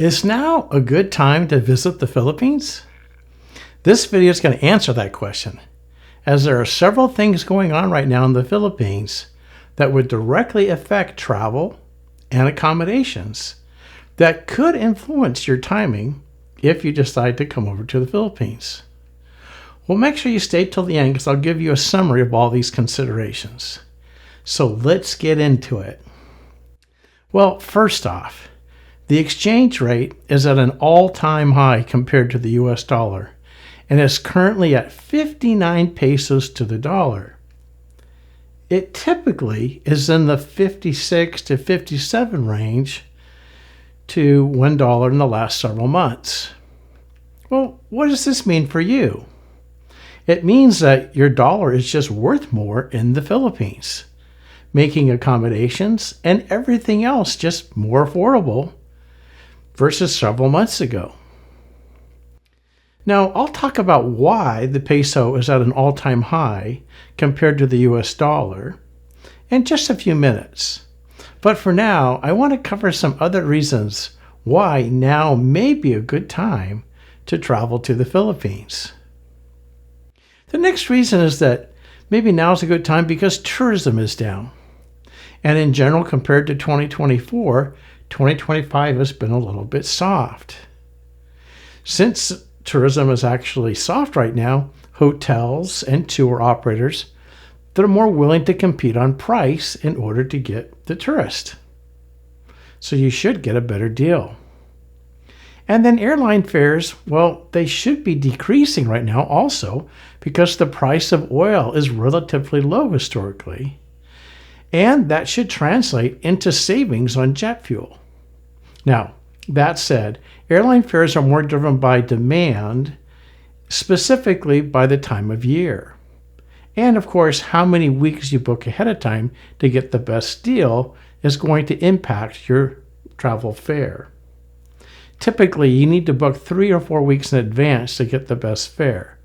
Is now a good time to visit the Philippines? This video is going to answer that question, as there are several things going on right now in the Philippines that would directly affect travel and accommodations that could influence your timing if you decide to come over to the Philippines. Well, make sure you stay till the end because I'll give you a summary of all these considerations. So let's get into it. Well, first off, the exchange rate is at an all-time high compared to the US dollar and is currently at 59 pesos to the dollar. It typically is in the 56 to 57 range to $1 in the last several months. Well, what does this mean for you? It means that your dollar is just worth more in the Philippines, making accommodations and everything else just more affordable versus several months ago. Now, I'll talk about why the peso is at an all-time high compared to the US dollar in just a few minutes. But for now, I want to cover some other reasons why now may be a good time to travel to the Philippines. The next reason is that maybe now is a good time because tourism is down. And in general, compared to 2024, 2025 has been a little bit soft. Since tourism is actually soft right now, hotels and tour operators, they're more willing to compete on price in order to get the tourist. So you should get a better deal. And then airline fares, well, they should be decreasing right now also because the price of oil is relatively low historically. And that should translate into savings on jet fuel. Now, that said, airline fares are more driven by demand, specifically by the time of year. And of course, how many weeks you book ahead of time to get the best deal is going to impact your travel fare. Typically, you need to book 3 or 4 weeks in advance to get the best fare.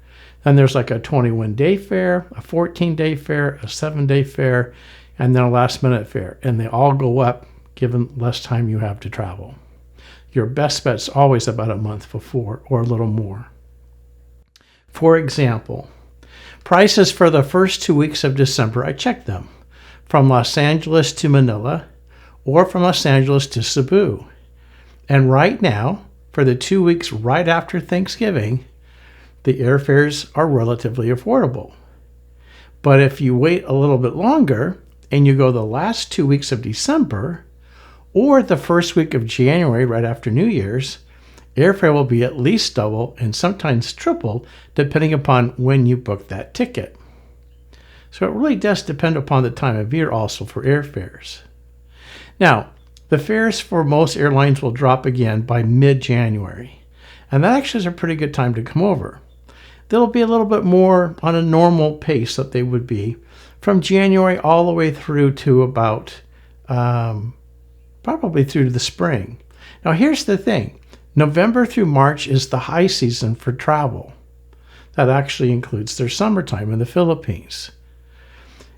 Then there's like a 21-day fare, a 14-day fare, a 7-day fare, and then a last-minute fare. And they all go up given less time you have to travel. Your best bet's always about a month before or a little more. For example, prices for the first 2 weeks of December, I checked them from Los Angeles to Manila or from Los Angeles to Cebu. And right now, for the 2 weeks right after Thanksgiving, the airfares are relatively affordable. But if you wait a little bit longer and you go the last 2 weeks of December or the first week of January right after New Year's, airfare will be at least double and sometimes triple depending upon when you book that ticket. So it really does depend upon the time of year also for airfares. Now, the fares for most airlines will drop again by mid-January, and that actually is a pretty good time to come over. They'll be a little bit more on a normal pace that they would be from January all the way through to about probably through to the spring. Now here's the thing. November through March is the high season for travel. That actually includes their summertime in the Philippines.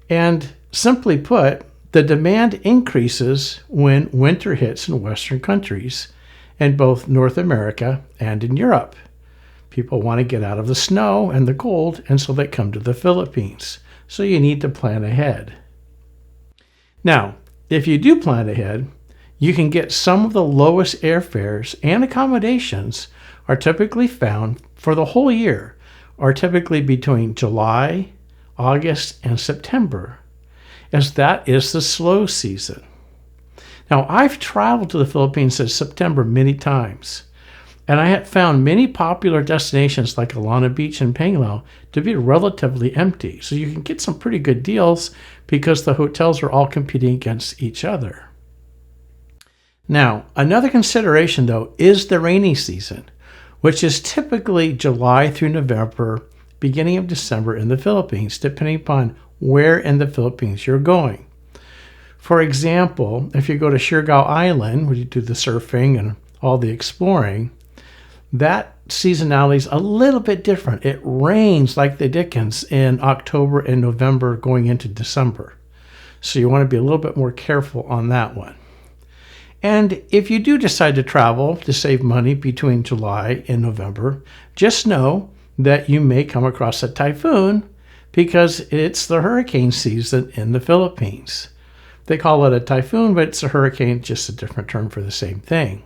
And simply put, the demand increases when winter hits in Western countries, in both North America and in Europe. People want to get out of the snow and the cold, and so they come to the Philippines. So you need to plan ahead. Now, if you do plan ahead, you can get some of the lowest airfares, and accommodations are typically found for the whole year, are typically between July, August, and September, as that is the slow season. Now, I've traveled to the Philippines since September many times, and I have found many popular destinations like Alana Beach and Panglao to be relatively empty. So you can get some pretty good deals because the hotels are all competing against each other. Now, another consideration, though, is the rainy season, which is typically July through November, beginning of December in the Philippines, depending upon where in the Philippines you're going. For example, if you go to Siargao Island, where you do the surfing and all the exploring, that seasonality is a little bit different. It rains like the dickens in October and November going into December. So you want to be a little bit more careful on that one. And if you do decide to travel to save money between July and November, just know that you may come across a typhoon because it's the hurricane season in the Philippines. They call it a typhoon, but it's a hurricane, just a different term for the same thing.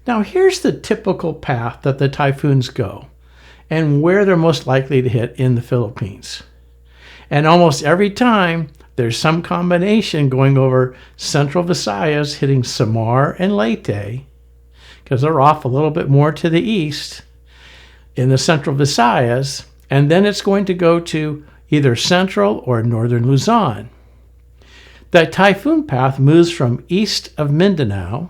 Now, here's the typical path that the typhoons go and where they're most likely to hit in the Philippines. And almost every time, there's some combination going over central Visayas, hitting Samar and Leyte, because they're off a little bit more to the east in the central Visayas, and then it's going to go to either central or northern Luzon. The typhoon path moves from east of Mindanao,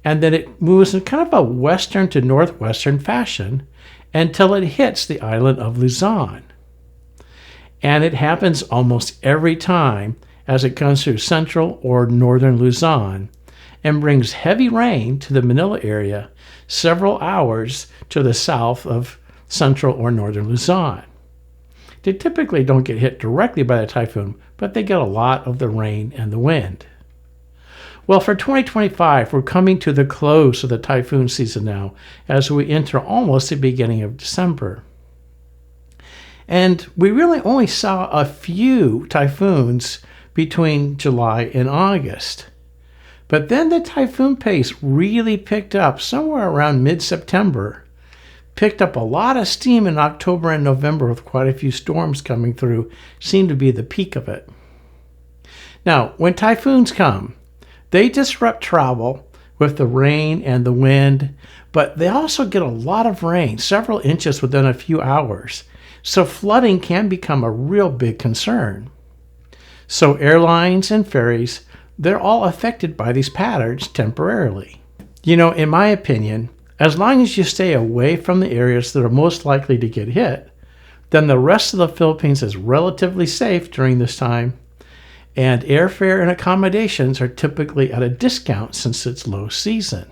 and then it moves in kind of a western to northwestern fashion until it hits the island of Luzon. And it happens almost every time as it comes through central or northern Luzon and brings heavy rain to the Manila area several hours to the south of central or northern Luzon. They typically don't get hit directly by the typhoon, but they get a lot of the rain and the wind. Well, for 2025, we're coming to the close of the typhoon season now as we enter almost the beginning of December. And we really only saw a few typhoons between July and August. But then the typhoon pace really picked up somewhere around mid-September. Picked up a lot of steam in October and November with quite a few storms coming through. Seemed to be the peak of it. Now, when typhoons come, they disrupt travel with the rain and the wind, but they also get a lot of rain, several inches within a few hours. So flooding can become a real big concern. So airlines and ferries, they're all affected by these patterns temporarily. You know, in my opinion, as long as you stay away from the areas that are most likely to get hit, then the rest of the Philippines is relatively safe during this time, and airfare and accommodations are typically at a discount since it's low season.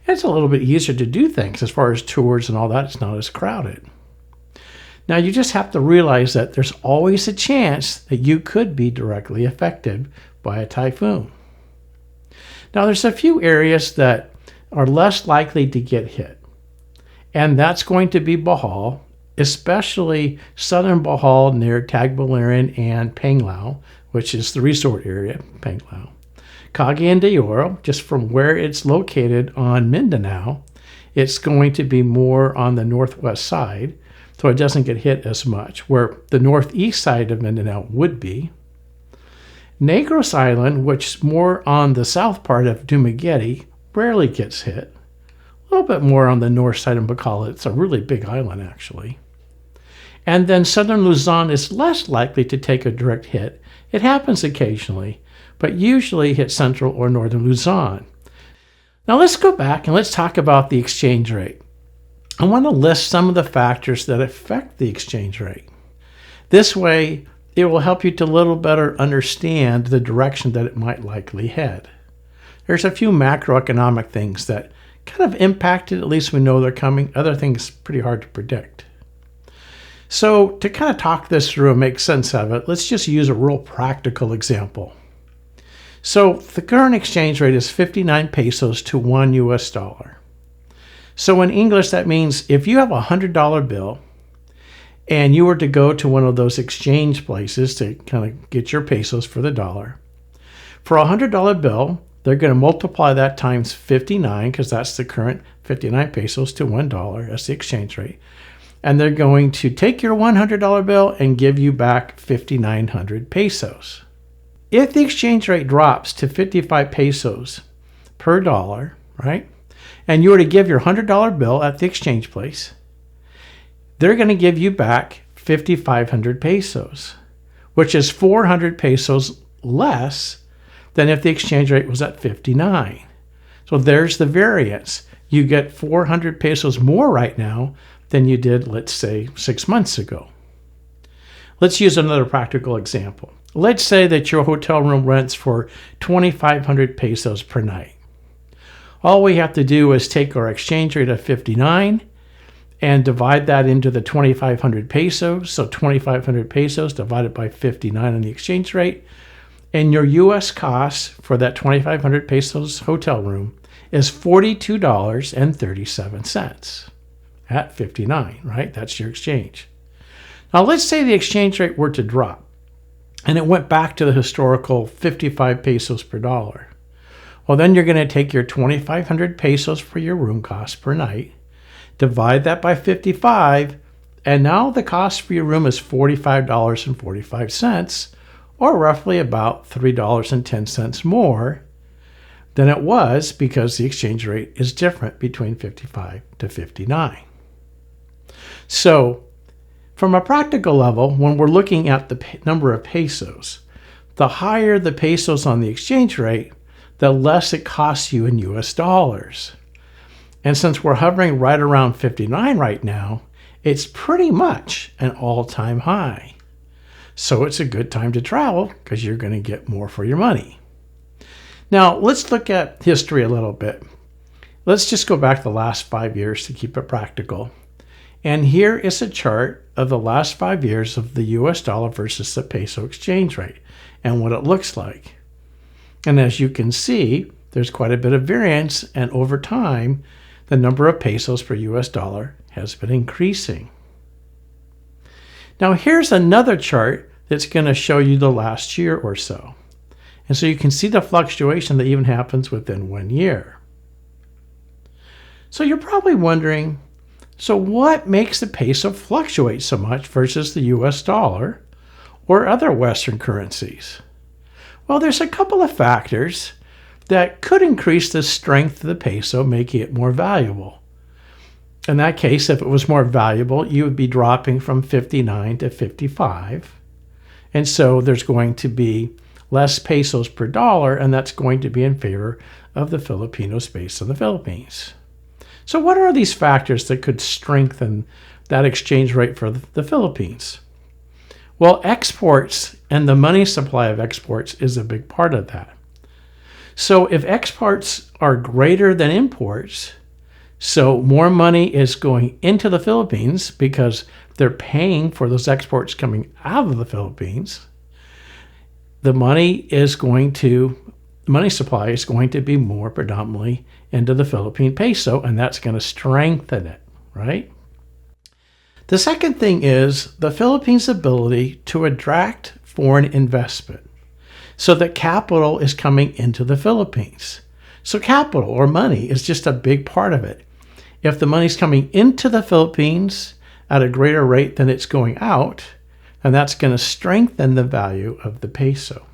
It's a little bit easier to do things as far as tours and all that. It's not as crowded. Now, you just have to realize that there's always a chance that you could be directly affected by a typhoon. Now, there's a few areas that are less likely to get hit, and that's going to be Bohol, especially southern Bohol near Tagbilaran and Panglao, which is the resort area, Panglao. Cagayan de Oro, just from where it's located on Mindanao, it's going to be more on the northwest side, so it doesn't get hit as much, where the northeast side of Mindanao would be. Negros Island, which is more on the south part of Dumaguete, rarely gets hit. A little bit more on the north side of Bacolod. It's a really big island, actually. And then southern Luzon is less likely to take a direct hit. It happens occasionally, but usually hits central or northern Luzon. Now let's go back and let's talk about the exchange rate. I want to list some of the factors that affect the exchange rate. This way, it will help you to a little better understand the direction that it might likely head. There's a few macroeconomic things that kind of impacted. At least we know they're coming. Other things pretty hard to predict. So to kind of talk this through and make sense of it, let's just use a real practical example. So the current exchange rate is 59 pesos to $1 US. So in English, that means if you have a $100 bill and you were to go to one of those exchange places to kind of get your pesos for the dollar, for a $100 bill, they're going to multiply that times 59, because that's the current 59 pesos to $1. That's the exchange rate. And they're going to take your $100 bill and give you back 5,900 pesos. If the exchange rate drops to 55 pesos per dollar, right, and you were to give your $100 bill at the exchange place, they're going to give you back 5,500 pesos, which is 400 pesos less than if the exchange rate was at 59. So there's the variance. You get 400 pesos more right now than you did, let's say, 6 months ago. Let's use another practical example. Let's say that your hotel room rents for 2,500 pesos per night. All we have to do is take our exchange rate of 59 and divide that into the 2,500 pesos. So 2,500 pesos divided by 59 on the exchange rate. And your U.S. cost for that 2,500 pesos hotel room is $42.37 at 59, right? That's your exchange. Now, let's say the exchange rate were to drop and it went back to the historical 55 pesos per dollar. Well, then you're going to take your 2,500 pesos for your room cost per night, divide that by 55, and now the cost for your room is $45.45, or roughly about $3.10 more than it was, because the exchange rate is different between 55 to 59. So, from a practical level, when we're looking at the number of pesos, the higher the pesos on the exchange rate, the less it costs you in US dollars. And since we're hovering right around 59 right now, it's pretty much an all-time high. So it's a good time to travel because you're going to get more for your money. Now, let's look at history a little bit. Let's just go back the last 5 years to keep it practical. And here is a chart of the last 5 years of the US dollar versus the peso exchange rate and what it looks like. And as you can see, there's quite a bit of variance, and over time, the number of pesos per US dollar has been increasing. Now here's another chart that's going to show you the last year or so. And so you can see the fluctuation that even happens within 1 year. So you're probably wondering, so what makes the peso fluctuate so much versus the US dollar or other Western currencies? Well, there's a couple of factors that could increase the strength of the peso, making it more valuable. In that case, if it was more valuable, you would be dropping from 59 to 55. And so there's going to be less pesos per dollar, and that's going to be in favor of the Filipinos based in the Philippines. So what are these factors that could strengthen that exchange rate for the Philippines? Well, exports and the money supply of exports is a big part of that. So if exports are greater than imports, so more money is going into the Philippines because they're paying for those exports coming out of the Philippines, the money supply is going to be more predominantly into the Philippine peso, and that's going to strengthen it, right? The second thing is the Philippines' ability to attract foreign investment so that capital is coming into the Philippines. So capital or money is just a big part of it. If the money's coming into the Philippines at a greater rate than it's going out, and that's going to strengthen the value of the peso.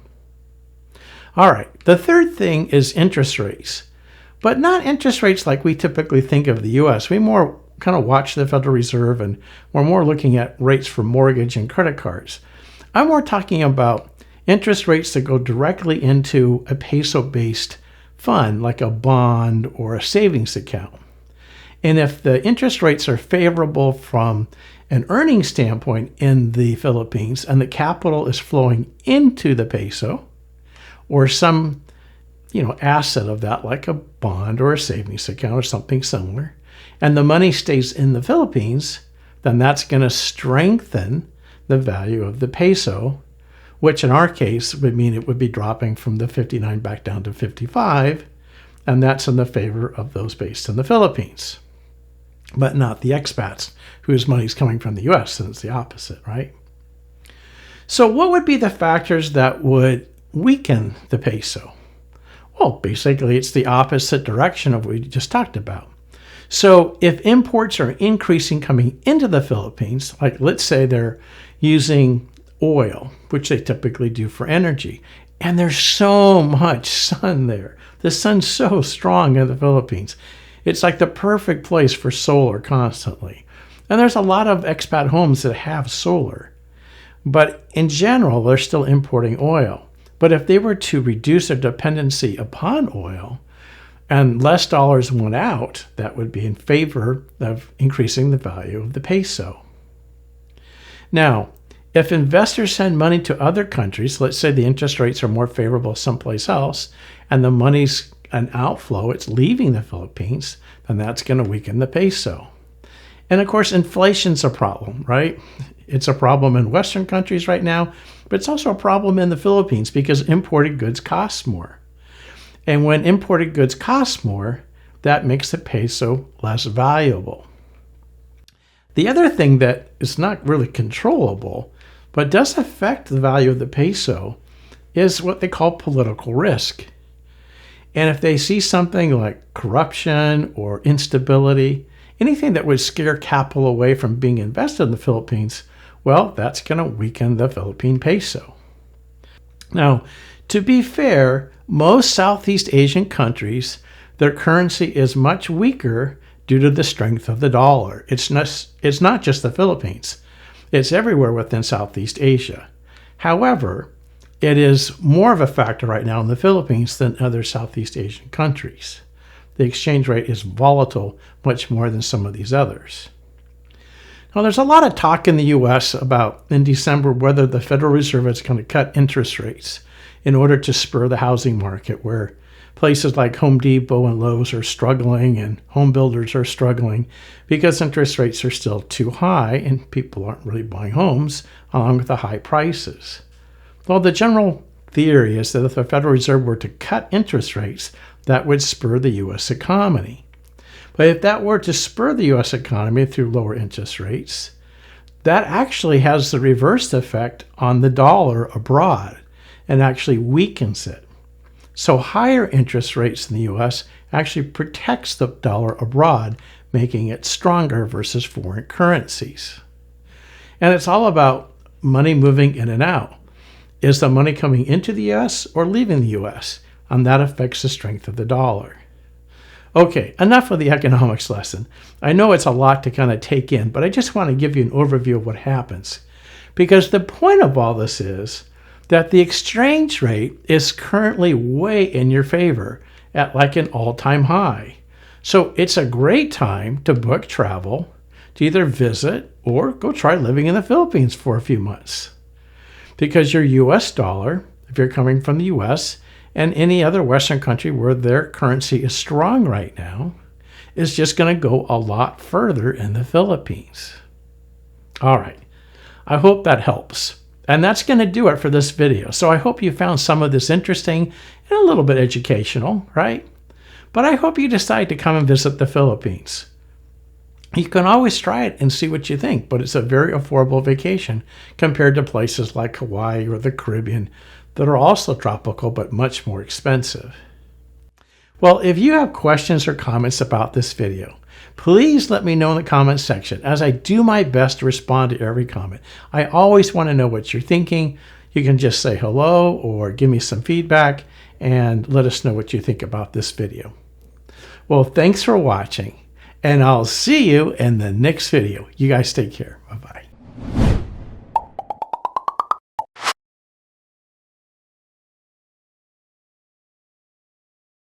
All right, the third thing is interest rates, but not interest rates like we typically think of the U.S. We more kind of watch the Federal Reserve, and we're more looking at rates for mortgage and credit cards. I'm more talking about interest rates that go directly into a peso-based fund, like a bond or a savings account. And if the interest rates are favorable from an earnings standpoint in the Philippines and the capital is flowing into the peso, or some asset of that, like a bond or a savings account or something similar, and the money stays in the Philippines, then that's going to strengthen the value of the peso, which in our case would mean it would be dropping from the 59 back down to 55, and that's in the favor of those based in the Philippines, but not the expats whose money's coming from the U.S., and it's the opposite, right? So what would be the factors that would weaken the peso? Well, basically, it's the opposite direction of what we just talked about. So if imports are increasing coming into the Philippines, like let's say they're using oil, which they typically do for energy, and there's so much sun there. The sun's so strong in the Philippines. It's like the perfect place for solar constantly. And there's a lot of expat homes that have solar. But in general, they're still importing oil. But if they were to reduce their dependency upon oil and less dollars went out, that would be in favor of increasing the value of the peso. Now, if investors send money to other countries, let's say the interest rates are more favorable someplace else, and the money's an outflow, it's leaving the Philippines, then that's going to weaken the peso. And of course, inflation's a problem, right? It's a problem in Western countries right now, but it's also a problem in the Philippines because imported goods cost more. And when imported goods cost more, that makes the peso less valuable. The other thing that is not really controllable, but does affect the value of the peso, is what they call political risk. And if they see something like corruption or instability, anything that would scare capital away from being invested in the Philippines, well, that's going to weaken the Philippine peso. Now, to be fair, most Southeast Asian countries, their currency is much weaker due to the strength of the dollar. It's not just the Philippines. It's everywhere within Southeast Asia. However, it is more of a factor right now in the Philippines than other Southeast Asian countries. The exchange rate is volatile much more than some of these others. Now, there's a lot of talk in the U.S. about in December whether the Federal Reserve is going to cut interest rates in order to spur the housing market, where places like Home Depot and Lowe's are struggling and home builders are struggling because interest rates are still too high and people aren't really buying homes along with the high prices. Well, the general theory is that if the Federal Reserve were to cut interest rates, that would spur the U.S. economy. But if that were to spur the U.S. economy through lower interest rates, that actually has the reverse effect on the dollar abroad and actually weakens it. So higher interest rates in the U.S. actually protects the dollar abroad, making it stronger versus foreign currencies. And it's all about money moving in and out. Is the money coming into the U.S. or leaving the U.S.? And that affects the strength of the dollar. Okay, enough of the economics lesson. I know it's a lot to kind of take in, but I just want to give you an overview of what happens. Because the point of all this is that the exchange rate is currently way in your favor at like an all-time high. So it's a great time to book travel, to either visit or go try living in the Philippines for a few months. Because your U.S. dollar, if you're coming from the U.S., and any other Western country where their currency is strong right now, is just going to go a lot further in the Philippines. All right. I hope that helps. And that's going to do it for this video. So I hope you found some of this interesting and a little bit educational, right? But I hope you decide to come and visit the Philippines. You can always try it and see what you think, but it's a very affordable vacation compared to places like Hawaii or the Caribbean that are also tropical but much more expensive. Well, if you have questions or comments about this video, please let me know in the comments section as I do my best to respond to every comment. I always want to know what you're thinking. You can just say hello or give me some feedback and let us know what you think about this video. Well, thanks for watching, and I'll see you in the next video. You guys take care. Bye-bye.